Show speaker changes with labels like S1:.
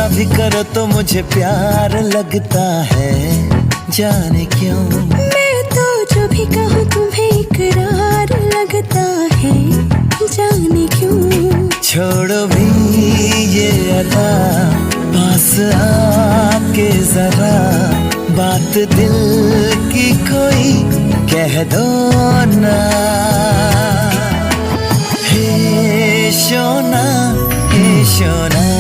S1: ऐसा भी करो तो मुझे प्यार लगता है, जाने क्यों।
S2: मैं तो जो भी कहूँ तुम्हें इकरार लगता है, जाने क्यों।
S1: छोड़ो भी ये अदा, पास आके जरा बात दिल की कोई कह दो ना। हे सोना, हे सोना।